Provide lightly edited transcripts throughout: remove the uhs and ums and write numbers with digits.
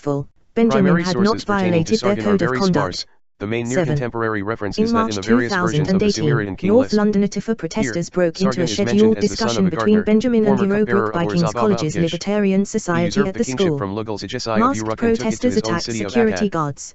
boastful, Benjamin Primary had not sources pertaining to violated their Sargon are code of very conduct. sparse. The main 7. near-contemporary reference In is that March in the various versions of the 2018, Sumerian king North list. London Antifa protesters broke into Sargon a is mentioned scheduled as the son discussion of a between gardener, Benjamin and former Hero cupbearer Brook by of King's Ur-Zababa College's Gish. Libertarian He Society usurped at the the kingship school. from Lugal-Sajai of Masked Uruk and took it to protesters his own attacked city of security Akkad. guards.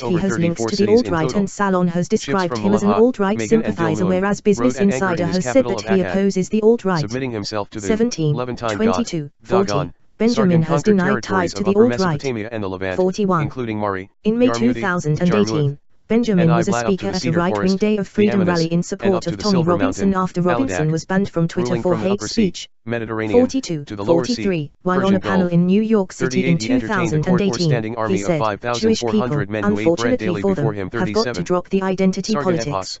but he over has 34 links to the cities in alt-right total. and Salon has described from him as an Malahat, alt-right Megan and sympathizer, Dilmun, whereas Business wrote and anchored Insider in his has said capital that of he Akkad, opposes the alt-right. submitting himself to the 17, Levantine 22, God, 40. Dagon. Benjamin Sargon has conquered denied ties territories to of the Upper alt-right. Mesopotamia and the Levant, 41. including Mari, In May Yarmuthi, 2018, Benjamin and was a Iblat up to speaker the at a Cedar right-wing Forest, Day of the Freedom Amethyst, rally in and up support to of the Tommy Silver Robinson Mountain, after Robinson Aladak, was banned from Twitter ruling for from the hate Upper Sea, speech. Mediterranean, 42, to the Lower 43, Sea, while Persian on a panel Gulf. in New York City in 38 He entertained a court or 2018, standing he army said, of Jewish people, 5,400 men who ate bread unfortunately daily for before them, him. have got to 37. drop the identity Sargon politics.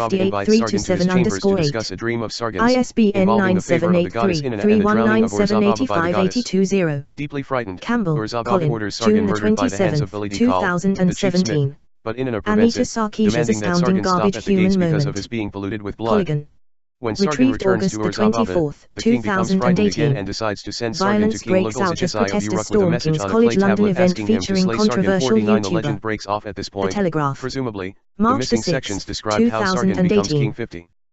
Ababa invites Sargon to his chambers to 583278. discuss a dream of Sargon's, ISBN involving the favor of the goddess Inanna and the drowning of Orzababa by the goddess. 9783815858220. Deeply frightened, Campbell, Orzababa Colin, orders Sargon June murdered by the hands of 27, Velidi Kal, the chief smith, 2017. but Inanna prevents Anita it, Sarkeesia's demanding that astounding Sargon stop garbage at the gates human because of moment. his being polluted with blood. Polygon. When Sargon Retrieved returns August to the Orzababa, 24th, the king becomes frightened 2018. again and decides to send Sargon to Violence King breaks out as Lugalzijisai of protesters Uruk with a storm message King's on a College clay London tablet event asking him to featuring slay Sargon. controversial 49. The YouTuber. legend breaks off at this The point. Telegraph. Presumably, the March missing 6, sections describe how Sargon becomes 2018. King 50.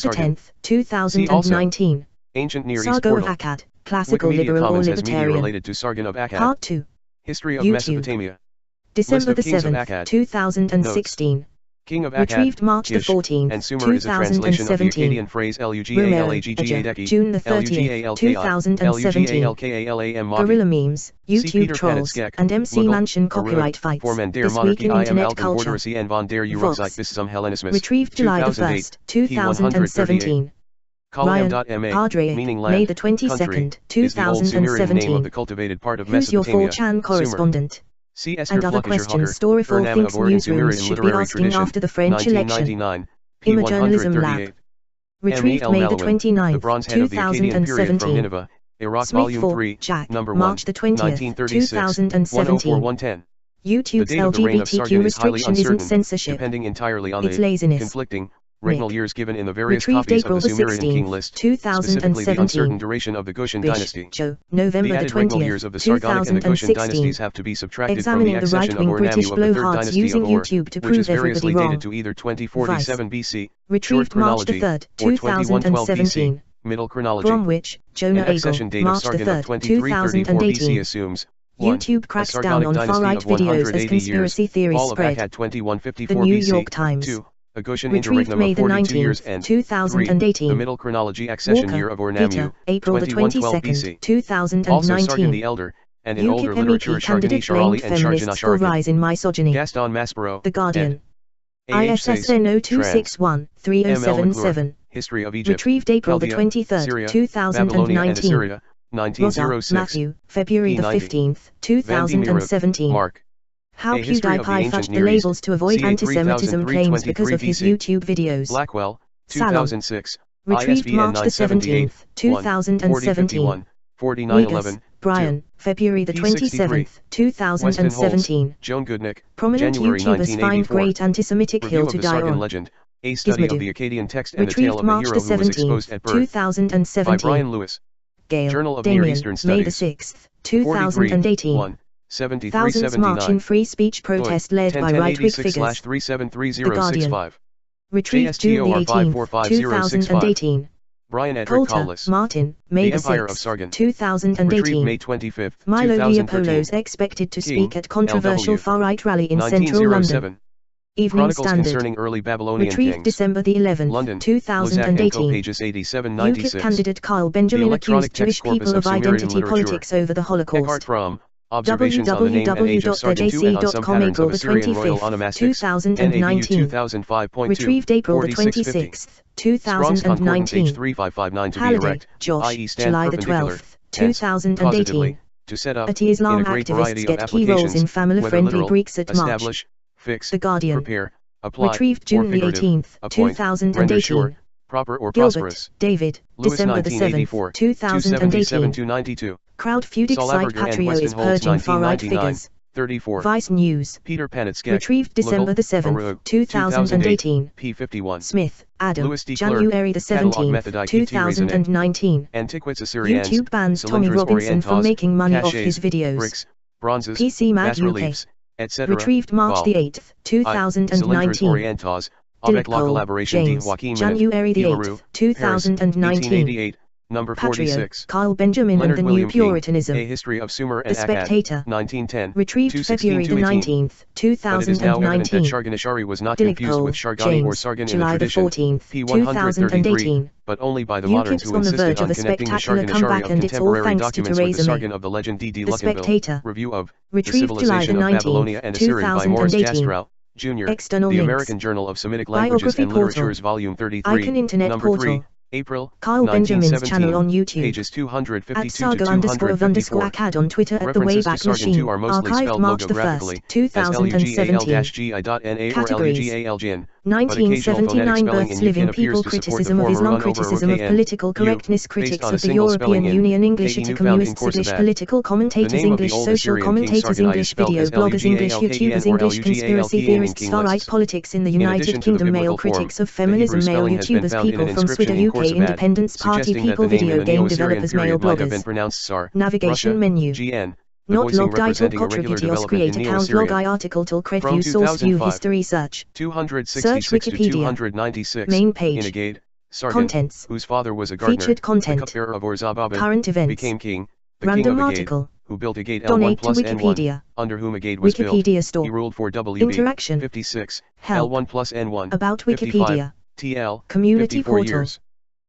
Sargon. 10th, 2019. Ancient Near East Sargo of portal. Akkad, classical Wikimedia liberal or Commons has media libertarian. related to Sargon of Akkad. Part 2. History of YouTube. Mesopotamia. December List the of kings of 7th, Akkad. 2016. King of Akkad, Retrieved March the Kish, 14th, and Sumer is a translation of the 2017. Akkadian phrase Lugalagagaki, June the 30th, 2017. Lugalam Guerrilla memes, See YouTube Peter trolls, Panitskek, and MC Lugel, Mansion Arud, copyright fights. Forman der This week Monarchie in I am Internet Alten culture. Vordersie en von der Vox. Eurozeit bis zum Hellenismus. Retrieved July the 2008, 1st, 2017. Ryan, Column.ma, Padre, meaning May land, the 22nd, country, is the old Sumerian name of the 2017. cultivated part of Who's your Mesopotamia, 4chan Sumer. correspondent? See Esther And other Fluckischer questions Hawker, Storyful Urnam thinks of Oregon newsrooms Sumerian should be literary asking tradition, after the French election. 1999, Image Journalism Lab. P138. Retrieved M.E.L. May the Malouin, 29th, The Bronze Head of the Akkadian Period from 2017. Nineveh, Iraq Smith Volume 4, 3, Jack, Number 1, March the 20th, 1936, 2017. 104-110. The YouTube's date of the reign of LGBTQ Sargon is highly restriction isn't uncertain, censorship. depending entirely on It's the laziness. conflicting, regnal Nick. years given in the various Retrieved copies of April the the Sumerian king 16th, list, specifically the 2017. uncertain duration of the Goshen Bish, dynasty. Joe, The November the added regnal years 20th, of the Sargonic and the Goshen 2016. dynasties have to be subtracted Examining from the the accession of right-wing British Ornamu of the third blowhards dynasty using of Ur, YouTube to which is prove variously everybody dated wrong. to either 2047 BC, short Retrieved March the chronology, 3rd, or 2112 BC, 2017. middle chronology. Bromwich, Jonah An accession Agel, date of March the Sargon of 3rd, 2334 BC 2018. assumes 1. YouTube A cracks down Sargonic on dynasty far-right of videos 180 as conspiracy years, theories fall of spread. Akkad The 2154 New BC, York Times. 2. A Goshen Retrieved interregnum May of the 42 years 19th, and 2018. 3. The middle chronology accession Walker, year of Peter, Ornamu, April the 2112 22nd, BC. Also Sargon the 2019. Elder, and in older UKIP literature MEP Shargani candidate Sharali blamed and Sharjana feminists for Shargan. rise in misogyny. Gaston Maspero, The Guardian. ed. A.H. Sayce, ISSN trans. 0261-3077. History of Egypt, Retrieved April the Chaldea, 23rd, Syria, Babylonia and 2019. Assyria, Rosa, 1906. Matthew, February the P90. 15th, Van die Mieruk, 2017. Mark. How A History of the PewDiePie Ancient fudged the Near East, labels to avoid CA anti-Semitism claims 3323 because of his BC. YouTube videos. Blackwell, Salon. 2006. Retrieved ISBN March the 17th, 2017. 4911, Wiggers, Brian, February the P63. 27th, Weston Holtz, 2017. Joan Goodnick, Prominent January YouTubers find 1984. great anti-Semitic Review hill of to the die Sargon on. legend, a study Gizmodo. of the Akkadian text and the tale Retrieved of the March hero the who was exposed 17th, at birth. 2017. By Brian Lewis. Gale, Journal of Near Damien, Eastern May the Studies. 6th, 2018. 1, 73 Thousands march in 79. free speech protest led by right-wing figures. The Guardian. 10-1086/373065. Retrieved June the 18th, 2018. Brian Edric Coulter, Collis. Martin, May The the Empire of 6th, Sargon. Retrieved 2018. May 25th, Milo 2013. Leopoldo's expected to King, speak at controversial LW. far-right rally in central London. 1907. Evening Chronicles Standard. concerning early Babylonian Retrieved kings. December the 11th, London, Lozak & Co. 2018. pages UKIP 87-96. candidate Carl Benjamin electronic accused Jewish text corpus people of of Sumerian identity literature. politics over the Eckhart Holocaust. Fromm. Observations on the name and age of Sargon II and on some www.thejc.com patterns of April the Assyrian royal 25th, onomastics. 2019. NAVU 2005.2. Retrieved April the 4650. 26th, Strong's Concordance 2019. H3559 to be Halliday, erect, Josh, i.e. stand July the perpendicular, 12th, tense, 2018. positively, to set up, At in Islam a great variety activists of get key roles applications, in family-friendly whether literal, Greeks at March. establish, fix, The Guardian. prepare, apply, Retrieved or June the figurative, 18th, appoint, render sure, 2018. proper or Gilbert, prosperous. David, Lewis December the 7th, 2018. 277-292. Crowd feuding site Salaberger and Patrio Weston is Holtz purging far-right 1999, figures. 34. Vice News. Peter Panitskek. Retrieved December the 7th, Arug, 2018. P51. Smith, Adam, Louis D. Clerc, January the Catalog 17th, Methodique 2019. Antiquities Assyrians, YouTube bans Tommy Cylindres Robinson from Orientales, making money off Cachets, his videos. bricks, bronzes, PC Mag bas UK. reliefs, etc. Retrieved March Vol. the 8th, Cylindres 2019. Orientales, avec la Dilip collaboration James, de Joaquin January the Hilaru, 8th, 2019. 1888, number Patrio, 46. Kyle Benjamin Leonard and the William New King, Puritanism. A History of Sumer The and Akkad, Spectator. 1910. Retrieved February the 19th, But it is now evident that 2019. Sarganishari was not Dilip confused with Shargani or James, Sargon in the July the tradition, 14th, P133, 2018. but only by the moderns UKIP's who on the insisted verge on of a connecting the spectacular Sarganishari comeback of and it's all contemporary thanks to documents with the Theresa May. Sargon of the legend D.D. The Luckenbill. Spectator. Review of The Retrieved July the Civilization of 19th, Babylonia and Assyria by Morris 2018. Jastrow, Jr., External The links. American Journal of Semitic Languages Biography and portal. Literatures Volume 33, Icon Internet Number portal. 3, April, Kyle Benjamin's 1917, channel on YouTube. pages 252 At to Sargo___ 254. Akkad on Twitter at the References to Wayback Sargon Machine. II are mostly Archived spelled March the 1st, logographically, 2017. LUGAL-GI.NA or Categories. LUGALGN, but occasional phonetic 1979 spelling births in living UKIN appears people to support the criticism of former Islam run over criticism of OKN, political correctness based critics on a of the single spelling European Union English KE to new found in communists British Coursabad. political The commentators name of the English old social Assyrian king commentators Sargon I is English spelled video as bloggers English LUGALKN YouTubers or English conspiracy LUGALKN in theorists king far-right lists. politics in the In United addition to the Kingdom male biblical form, critics of the feminism Hebrew male spelling has been YouTubers found in people an from inscription Sweden in UK Coursabad, Independence Party suggesting that people the name video in the game Neo-Assyrian developers male period might have been bloggers. pronounced Sar, Navigation Russia, menu. GN, the Not voicing logged item representing a regular Kotrikitios development create in account log Neo-Assyrian. article till cref From view source view 2005. history search. 266 Search to Wikipedia. 296, Main page. Inagade, Sargon, Contents. whose father was a gardener, Featured the content. cupbearer of Or-Zababa, Current events. became king, the king Random of Agade, article. who built a gate L1 Donate to plus N1, Wikipedia. under whom a gate was built. Wikipedia store. He ruled for WB. Interaction. 56, Help. L1 plus N1, About 55, Wikipedia. TL, Community 54 portal. years.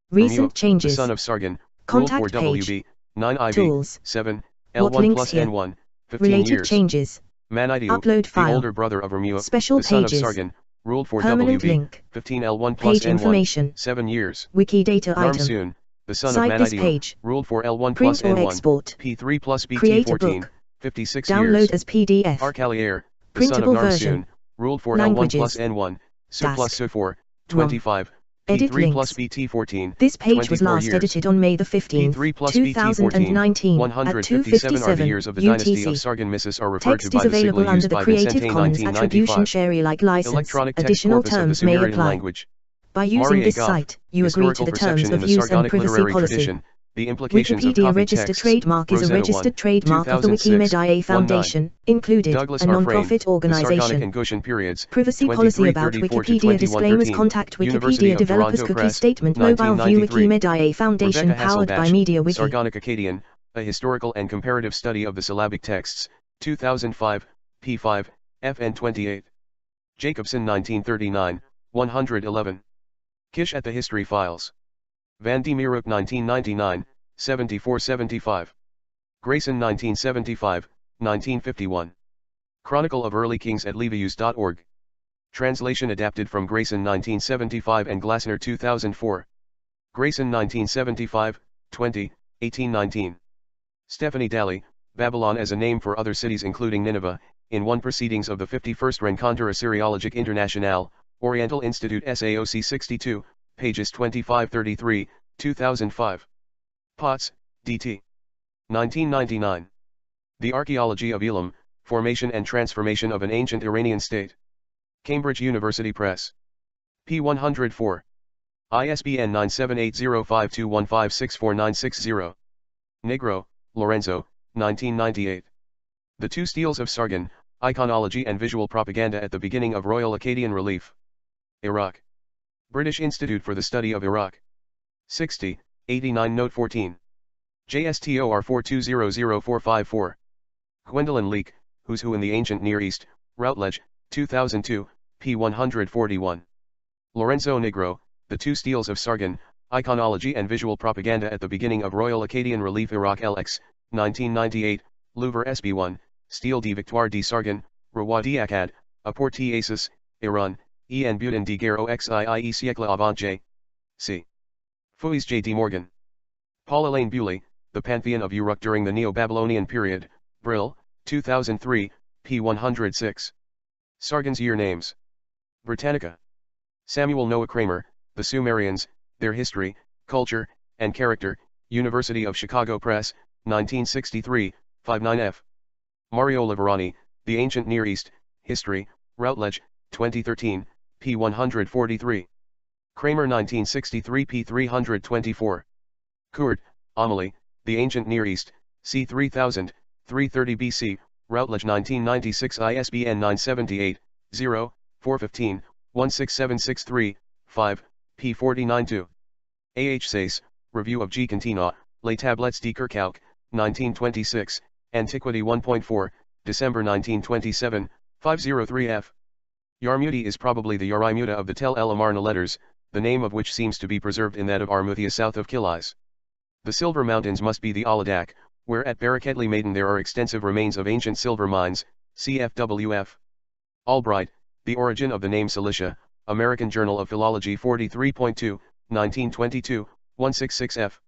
Recent Remuo, changes. the son of Sargon, Contact ruled for page. WB, 9 IV, Tools. 7, What L1 links plus here? N1, 15 Related years. changes. Manidio, Upload the file. older brother of Remuo, Special the son of pages. Sargon, ruled for Permanent WB, link. 15 L1 plus Page N1, information. 7 years. Wikidata item. Narmsoon, the son Cite of this Manidio, page. ruled for L1 Print plus or N1, export. P3 plus Create a BT14, book. 56 Download years. as PDF. Arcalier, the Printable son of version. Narmsoon, ruled for L1 Languages. plus N1, SU plus Task. SU4, 25, Edit P3 plus links. BT14, This page was 24 last years. edited on May the 15th, P3 plus 2019 BT14, at 157 are the 2:57 years of the dynasty of UTC. Sargon. Missus are referred Text to is by the available sigla under used the by Creative Vincente Commons Attribution 1995. Share Alike license. Electronic text Additional corpus of the terms may Sumerian apply. language. By using Marie this Goff, site, you agree to historical the terms perception in of the use and Sargonic privacy literary policy. tradition, the implications of Wikipedia copied registered texts, trademark is a Rosetta registered 1, trademark of the 2006, Wikimedia Foundation, included, Douglas a R. Frame, non-profit the Sargonic organization. and Goshen periods, Privacy policy about 2334 to Wikipedia disclaimers. 2113, Contact University Wikipedia of developers. Toronto Cookie Press, statement. Mobile view 1993. Wikimedia Foundation Rebecca powered by Hasselbash, MediaWiki. Sargonic Akkadian, a historical and comparative study of the syllabic texts, 2005, p5, fn 28. Jacobson 1939, 111. Kish at the History Files. Van die Mierhoek 1999, 7475. Grayson 1975, 1951. Chronicle of Early Kings at levius.org. Translation adapted from Grayson 1975 and Glassner 2004. Grayson 1975, 20, 1819. Stephanie Daly, Babylon as a name for other cities including Nineveh, in one Proceedings of the 51st Rencontre Assyriologique Internationale, Oriental Institute SAOC 62, pages 25-33, 2005. Potts, D.T. 1999. The Archaeology of Elam, Formation and Transformation of an Ancient Iranian State. Cambridge University Press. p. 104. ISBN 9780521564960. Negro, Lorenzo, 1998. The Two Steels of Sargon, Iconology and Visual Propaganda at the Beginning of Royal Akkadian Relief. Iraq. British Institute for the Study of Iraq. 60, 89 Note 14. JSTOR 4200454. Gwendolyn Leake, Who's Who in the Ancient Near East, Routledge, 2002, p. 141. Lorenzo Negro, The Two Steels of Sargon, Iconology and Visual Propaganda at the Beginning of Royal Akkadian Relief Iraq LX, 1998, Louvre SB1, Style de Victoire de Sargon, Roi d'Akkad, Apport Asis, Iran, en Budin de Guerre au XIIe siècle avant J. C. Fouis J. D. Morgan. Paul Elaine Bewley, The Pantheon of Uruk During the Neo-Babylonian Period, Brill, 2003, p. 106. Sargon's Year Names. Britannica. Samuel Noah Kramer, The Sumerians, Their History, Culture, and Character, University of Chicago Press, 1963, 59f. Mario Liverani, The Ancient Near East, History, Routledge, 2013, p. 143. Kramer 1963 p. 324. Court, Amelie, The Ancient Near East, c. 3000, 330 BC, Routledge 1996 ISBN 978, 0, 415, 16763, 5, p. 49-2. A.H. Sayce, Review of G. Continua, Les Tablettes de Kirkuk, 1926, Antiquity 1.4, December 1927, 503f. Yarmuti is probably the Yarimuta of the Tel El Amarna letters, the name of which seems to be preserved in that of Armuthia south of Kilis. The Silver Mountains must be the Aladak, where at Baraketli Maiden there are extensive remains of ancient silver mines, CFWF. Albright, The Origin of the Name Cilicia, American Journal of Philology 43.2, 1922, 166f.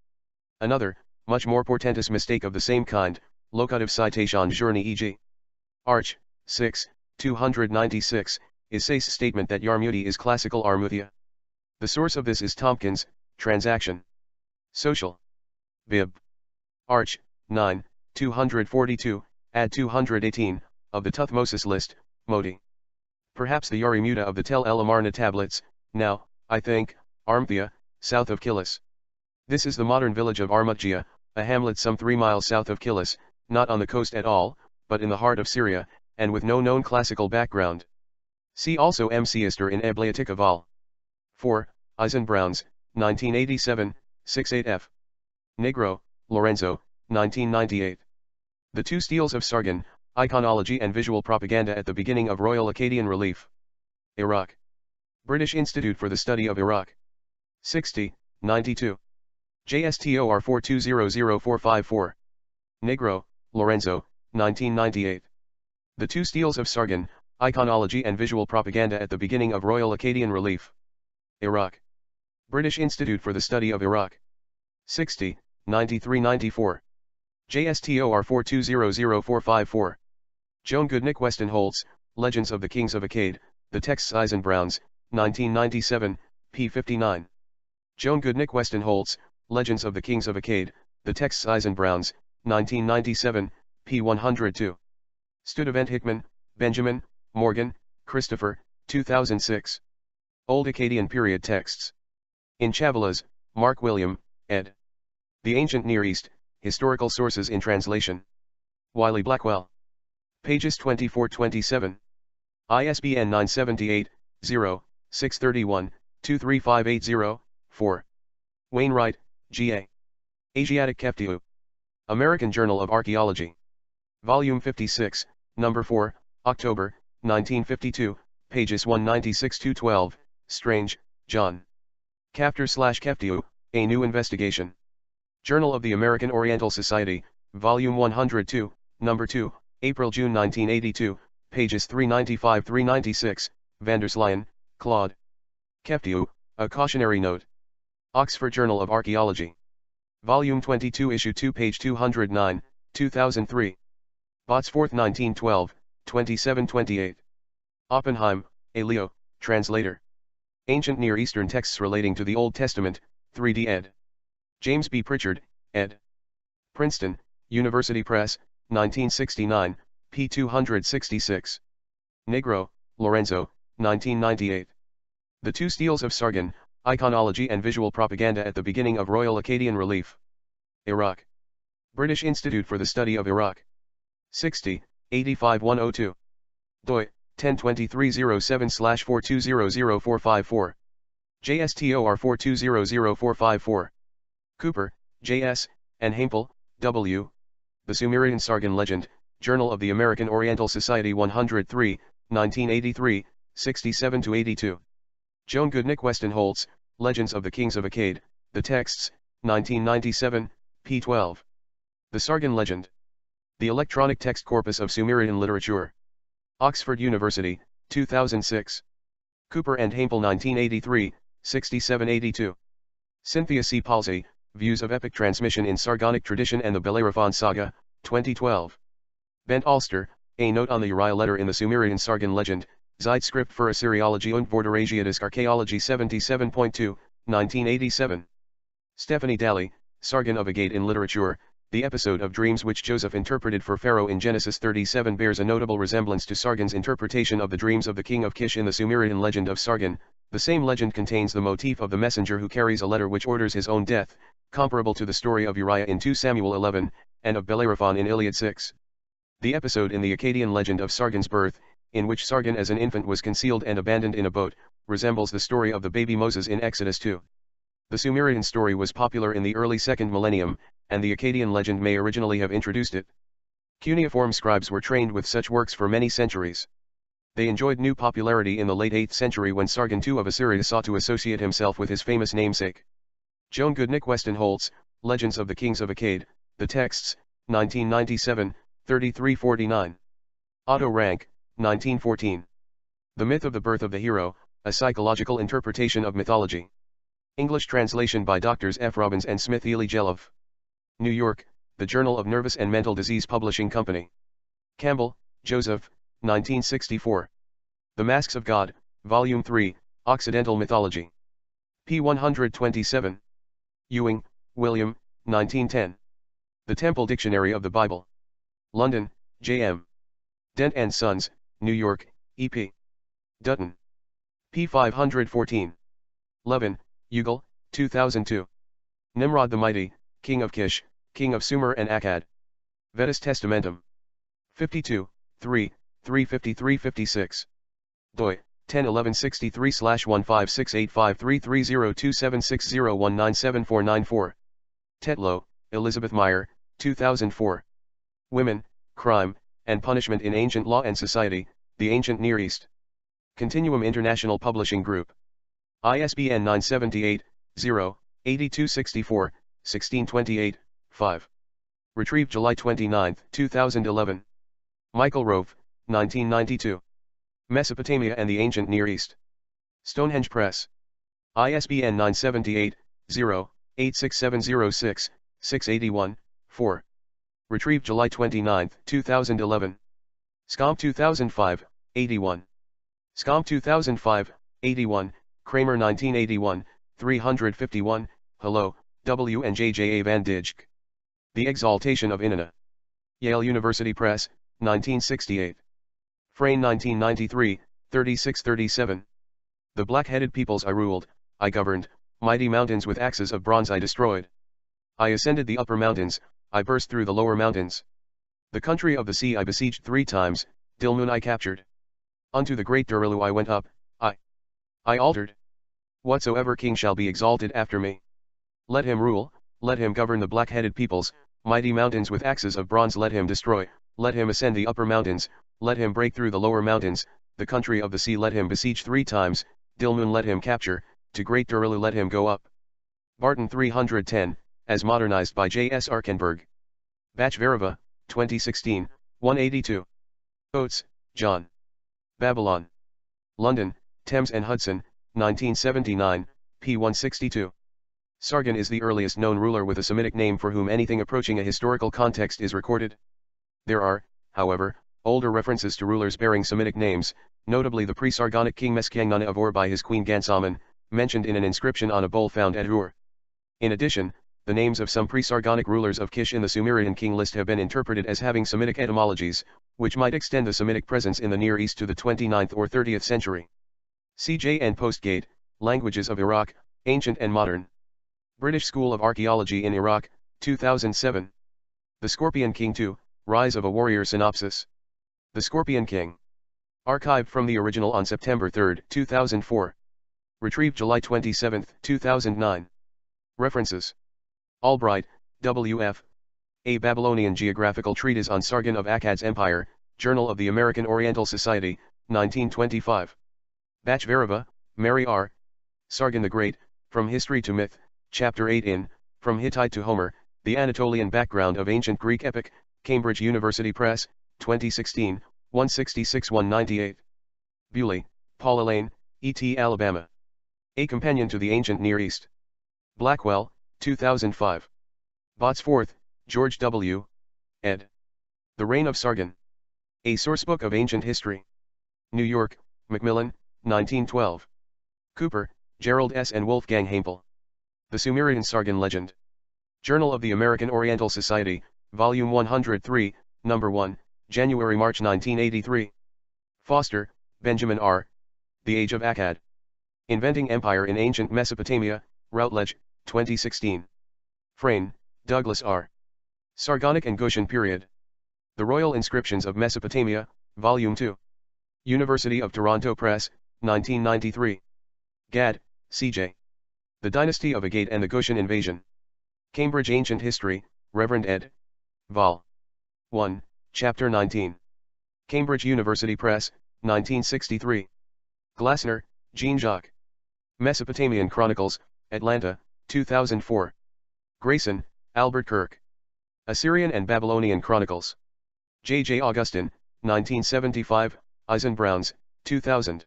Another, much more portentous mistake of the same kind, locative citation journey e.g. Arch, 6, 296, is Sayce's statement that Yarmuti is classical Armuthia. The source of this is Tompkins, Transaction. Social. Bib. Arch, 9, 242, add 218, of the Tuthmosis list, Modi. Perhaps the Yarimuta of the Tel El Amarna tablets, now, I think, Armthia, south of Kilis. This is the modern village of Armutjia, a hamlet some 3 miles south of Kilis, not on the coast at all, but in the heart of Syria, and with no known classical background. See also M. Siester in Eblaitica Vol. 4, Eisenbrowns, 1987, 68f. Negro, Lorenzo, 1998. The two steles of Sargon, Iconology and Visual Propaganda at the beginning of Royal Akkadian Relief. Iraq. British Institute for the Study of Iraq. 60, 92. JSTOR 4200454. Negro, Lorenzo, 1998. The two steles of Sargon, Iconology and Visual Propaganda at the beginning of Royal Akkadian Relief. Iraq. British Institute for the Study of Iraq. 60, 93-94. JSTOR 4200454. Joan Goodnick Weston Holtz, Legends of the Kings of Akkad, The Texts Eisenbrowns, 1997, p. 59. Joan Goodnick Weston Holtz, Legends of the Kings of Akkad, The Texts Eisenbrowns, 1997, p. 102. Studevant Hickman, Benjamin, Morgan, Christopher, 2006. Old Akkadian Period Texts. In Chavelas, Mark William, ed. The Ancient Near East, Historical Sources in Translation. Wiley Blackwell. Pages 24-27. ISBN 978-0-631-23580-4. Wainwright, G.A. Asiatic Keftiu. American Journal of Archaeology. Volume 56, Number 4, October, 1952, pages 196-12, Strange, John. Kaftir/Keftiu, A New Investigation. Journal of the American Oriental Society, Volume 102, Number 2, April-June 1982, pages 395-396, Vanderslion, Claude. Keftiu, A Cautionary Note. Oxford Journal of Archaeology. Volume 22 Issue 2 page 209, 2003. Botsforth 1912, 27-28. Oppenheim, A. Leo, Translator. Ancient Near Eastern Texts Relating to the Old Testament, 3D ed. James B. Pritchard, ed. Princeton, University Press, 1969, p. 266. Negro, Lorenzo, 1998. The Two Steles of Sargon, Iconology and Visual Propaganda at the Beginning of Royal Akkadian Relief. Iraq. British Institute for the Study of Iraq. 60, 85102. doi, 102307/4200454. JSTOR 4200454. Cooper, J.S., and Haempel, W. The Sumerian Sargon Legend, Journal of the American Oriental Society 103, 1983, 67-82. Joan Goodnick Weston Holtz, Legends of the Kings of Akkad, The Texts, 1997, p. 12. The Sargon Legend. The Electronic Text Corpus of Sumerian Literature. Oxford University, 2006. Cooper and Haempel 1983, 67-82. Cynthia C. Palsy, Views of Epic Transmission in Sargonic Tradition and the Bellerophon Saga, 2012. Bent Alster, A Note on the Uriah Letter in the Sumerian Sargon Legend, Zeitschrift für Assyriologie und Vorderasiatische Archaeologie 77.2, 1987. Stephanie Daly, Sargon of Akkad in Literature, the episode of dreams which Joseph interpreted for Pharaoh in Genesis 37 bears a notable resemblance to Sargon's interpretation of the dreams of the king of Kish in the Sumerian legend of Sargon. The same legend contains the motif of the messenger who carries a letter which orders his own death, comparable to the story of Uriah in 2 Samuel 11, and of Bellerophon in Iliad 6. The episode in the Akkadian legend of Sargon's birth, in which Sargon as an infant was concealed and abandoned in a boat, resembles the story of the baby Moses in Exodus 2. The Sumerian story was popular in the early 2nd millennium, and the Akkadian legend may originally have introduced it. Cuneiform scribes were trained with such works for many centuries. They enjoyed new popularity in the late 8th century when Sargon II of Assyria sought to associate himself with his famous namesake. Joan Goodnick Weston Holtz, Legends of the Kings of Akkad, The Texts, 1997, 3349. Otto Rank, 1914. The Myth of the Birth of the Hero, A Psychological Interpretation of Mythology. English translation by Drs. F. Robbins and Smith Ely Jelov. New York, The Journal of Nervous and Mental Disease Publishing Company. Campbell, Joseph, 1964. The Masks of God, Volume 3, Occidental Mythology. p. 127. Ewing, William, 1910. The Temple Dictionary of the Bible. London, J.M. Dent and Sons, New York, E.P. Dutton. p. 514. Levin, Ugal, 2002. Nimrod the Mighty, King of Kish, King of Sumer and Akkad. Vetus Testamentum. 52, 3, 353-56. doi, 101163/1568533027601974494. Tetlow, Elizabeth Meyer, 2004. Women, Crime, and Punishment in Ancient Law and Society, The Ancient Near East. Continuum International Publishing Group. ISBN 978-0-8264, 1628, 5. Retrieved July 29, 2011. Michael Rove, 1992. Mesopotamia and the Ancient Near East. Stonehenge Press. ISBN 978-0-86706, 681, 4. Retrieved July 29, 2011. Scomp 2005, 81. Scomp 2005, 81, Kramer 1981, 351, Hello, W. and J. J. A. Van Dijk. The Exaltation of Inanna. Yale University Press, 1968. Frayne 1993, 36-37. The black-headed peoples I ruled, I governed, mighty mountains with axes of bronze I destroyed. I ascended the upper mountains, I burst through the lower mountains. The country of the sea I besieged 3 times, Dilmun I captured. Unto the great Durilu I went up, I altered. Whatsoever king shall be exalted after me. Let him rule, let him govern the black-headed peoples, mighty mountains with axes of bronze let him destroy, let him ascend the upper mountains, let him break through the lower mountains, the country of the sea let him besiege 3 times, Dilmun let him capture, to great Durilu let him go up. Barton 310, as modernized by J. S. Arkenberg. Bachverova, 2016, 182. Oates, John. Babylon. London, Thames and Hudson, 1979, p. 162. Sargon is the earliest known ruler with a Semitic name for whom anything approaching a historical context is recorded. There are, however, older references to rulers bearing Semitic names, notably the pre-Sargonic king Meskhangana of Ur by his queen Gansaman, mentioned in an inscription on a bowl found at Ur. In addition, the names of some pre-Sargonic rulers of Kish in the Sumerian king list have been interpreted as having Semitic etymologies, which might extend the Semitic presence in the Near East to the 29th or 30th century. CJ and Postgate, Languages of Iraq, Ancient and Modern. British School of Archaeology in Iraq, 2007. The Scorpion King 2, Rise of a Warrior Synopsis. The Scorpion King. Archived from the original on September 3, 2004. Retrieved July 27, 2009. References. Albright, W.F. A Babylonian Geographical Treatise on Sargon of Akkad's Empire, Journal of the American Oriental Society, 1925. Bachverova, Mary R. Sargon the Great, From History to Myth, Chapter 8 in, From Hittite to Homer, The Anatolian Background of Ancient Greek Epic, Cambridge University Press, 2016, 166-198. Bewley, Paula Lane, E.T. Alabama. A Companion to the Ancient Near East. Blackwell, 2005. Botsforth, George W. ed. The Reign of Sargon. A Sourcebook of Ancient History. New York, Macmillan, 1912. Cooper, Gerald S. and Wolfgang Haempel. The Sumerian Sargon Legend. Journal of the American Oriental Society, Volume 103, No. 1, January-March 1983. Foster, Benjamin R. The Age of Akkad. Inventing Empire in Ancient Mesopotamia, Routledge, 2016. Frayne, Douglas R. Sargonic and Gutian Period. The Royal Inscriptions of Mesopotamia, Volume 2. University of Toronto Press, 1993. Gadd, C.J. The Dynasty of Agade and the Gutian Invasion. Cambridge Ancient History, Reverend ed. Vol. 1, Chapter 19. Cambridge University Press, 1963. Glassner, Jean-Jacques. Mesopotamian Chronicles, Atlanta, 2004. Grayson, Albert Kirk. Assyrian and Babylonian Chronicles. J. Augustine, 1975, Eisenbrowns, 2000.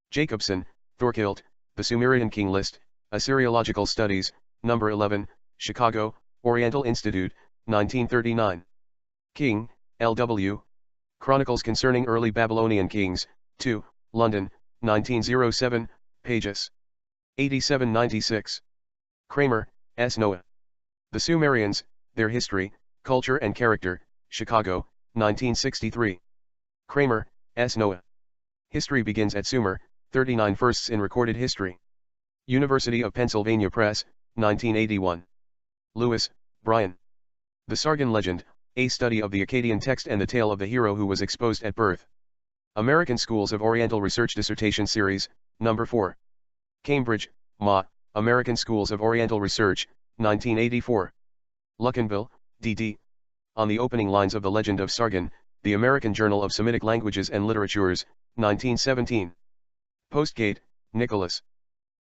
Jacobson, Thorkild, The Sumerian King List, Assyriological Studies, No. 11, Chicago, Oriental Institute, 1939. King, L.W. Chronicles Concerning Early Babylonian Kings, 2, London, 1907, pages 87-96. Kramer, S. Noah. The Sumerians, Their History, Culture and Character, Chicago, 1963. Kramer, S. Noah. History Begins at Sumer, 39 Firsts in Recorded History. University of Pennsylvania Press, 1981. Lewis, Brian. The Sargon Legend, A Study of the Akkadian Text and the Tale of the Hero Who Was Exposed at Birth. American Schools of Oriental Research Dissertation Series, No. 4. Cambridge, Ma, American Schools of Oriental Research, 1984. Luckenbill, D.D. On the opening lines of The Legend of Sargon, The American Journal of Semitic Languages and Literatures, 1917. Postgate, Nicholas.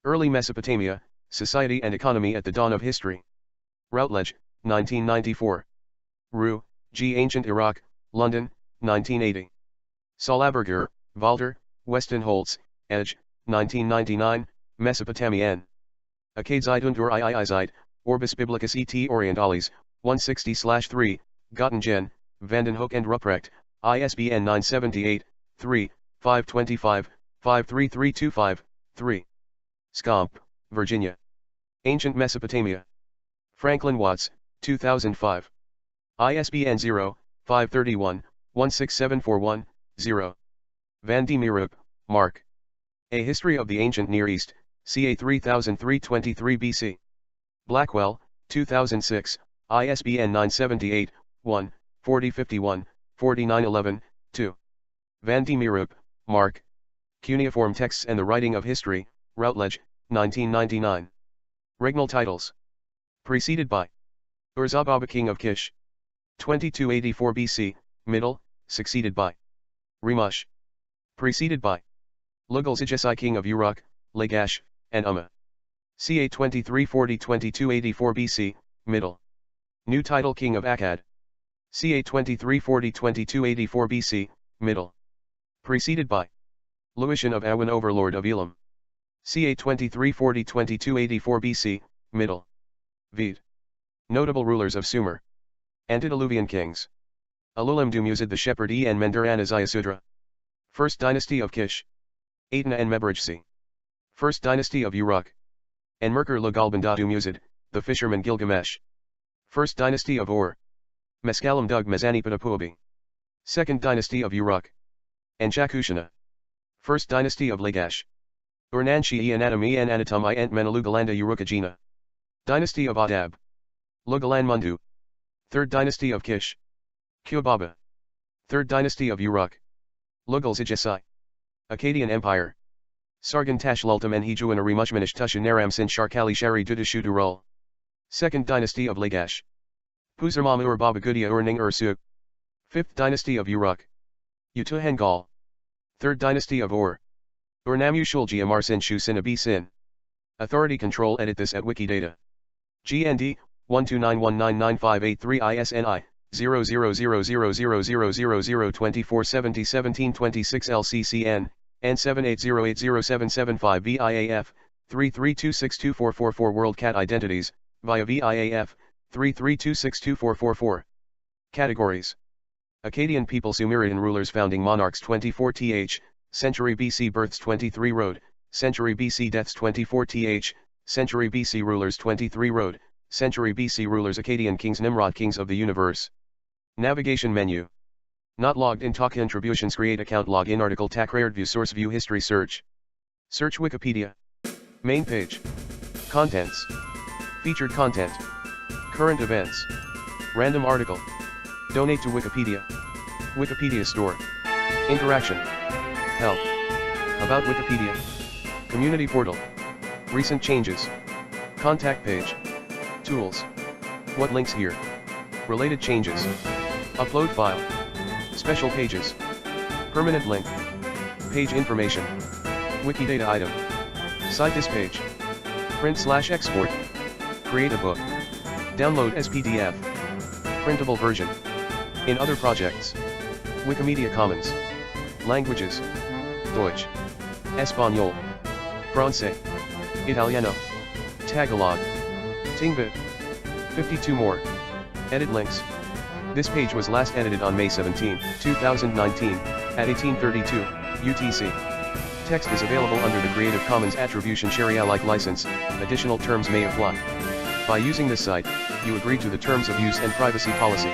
Early Mesopotamia, Society and Economy at the Dawn of History. Routledge, 1994. Roux, G. Ancient Iraq, London, 1980. Salaberger, Walter, Weston Holtz, Edge, 1999, Mesopotamienne. Akkadzeit und Ur-Zeit, Orbis Biblicus et Orientalis, 160/3, Göttingen, Vandenhoek and Ruprecht, ISBN 978-3, 525, 53325, 3. Scomp, Virginia. Ancient Mesopotamia. Franklin Watts, 2005. ISBN 0-531-16741, 0. Van die Meerup, Mark. A History of the Ancient Near East, ca 3323 BC. Blackwell, 2006, ISBN 978-1, 4051, 4911, 2. Van die Meerup, Mark. Cuneiform Texts and the Writing of History, Routledge, 1999. Regnal Titles. Preceded by Ur-Zababa king of Kish. 2284 BC, middle, succeeded by Rimush. Preceded by Lugal-Zijesi king of Uruk, Lagash, and Umma. Ca 2340-2284 BC, middle. New title king of Akkad. Ca 2340-2284 BC, middle. Preceded by Lucian of Awan overlord of Elam. Ca 2340-2284 BC, middle. Vede. Notable rulers of Sumer. Antediluvian kings. Alulim Dumuzid the shepherd and Mendur Anazayasudra. First dynasty of Kish. Aetna and Mebrajsi. First dynasty of Uruk. And Merkur Lugalbanda Dumuzid, the fisherman Gilgamesh. First dynasty of Ur. Mescalam Dug Mezanipatapuabi. Second dynasty of Uruk. And Shakushana. First dynasty of Lagash. Urnanshi Anatomy and Anatomy and Menalugalanda Urukagina. Dynasty of Adab. Lugalan Mundu. Third dynasty of Kish. Kyobaba. Third dynasty of Uruk. Lugal-Zijesi. Akkadian Empire. Sargon Tashlultam and Hijuan Arimushmanish Tushan Sin Sharkali Shari Dudashudurul. Second dynasty of Lagash. Puzarmam Ur Babagudia Urning Ursuk. Fifth dynasty of Uruk. Utuhengal. Third dynasty of Ur. Urnamu Shulji Amarsin Shusinabi Sin. Authority control edit this at Wikidata. GND 129199583 ISNI 0000000024701726 LCCN N78080775 VIAF 33262444 WorldCat Identities via VIAF 33262444. Categories. Akkadian people Sumerian rulers founding monarchs 24 th, century BC births 23 road, century BC deaths 24 th, century BC rulers 23 road, century BC rulers Akkadian kings Nimrod kings of the universe. Navigation menu. Not logged in talk contributions create account login article tag view source view history search. Search Wikipedia. Main page. Contents. Featured content. Current events. Random article. Donate to Wikipedia. Wikipedia store. Interaction. Help. About Wikipedia. Community portal. Recent changes. Contact page. Tools. What links here? Related changes. Upload file. Special pages. Permanent link. Page information. Wikidata item. Cite this page. Print/export. Create a book. Download as PDF. Printable version. In other projects. Wikimedia Commons. Languages. Deutsch. Espanol. Francais. Italiano. Tagalog. Tingbat. 52 more. Edit links. This page was last edited on May 17, 2019, at 1832, UTC. Text is available under the Creative Commons Attribution Share Alike license, additional terms may apply. By using this site, you agree to the terms of use and privacy policy.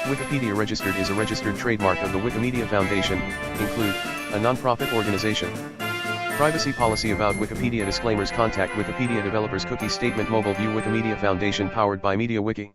Wikipedia Registered is a registered trademark of the Wikimedia Foundation, include, a non-profit organization. Privacy policy about Wikipedia disclaimers. Contact Wikipedia developers. Cookie statement. Mobile View Wikimedia Foundation powered by MediaWiki.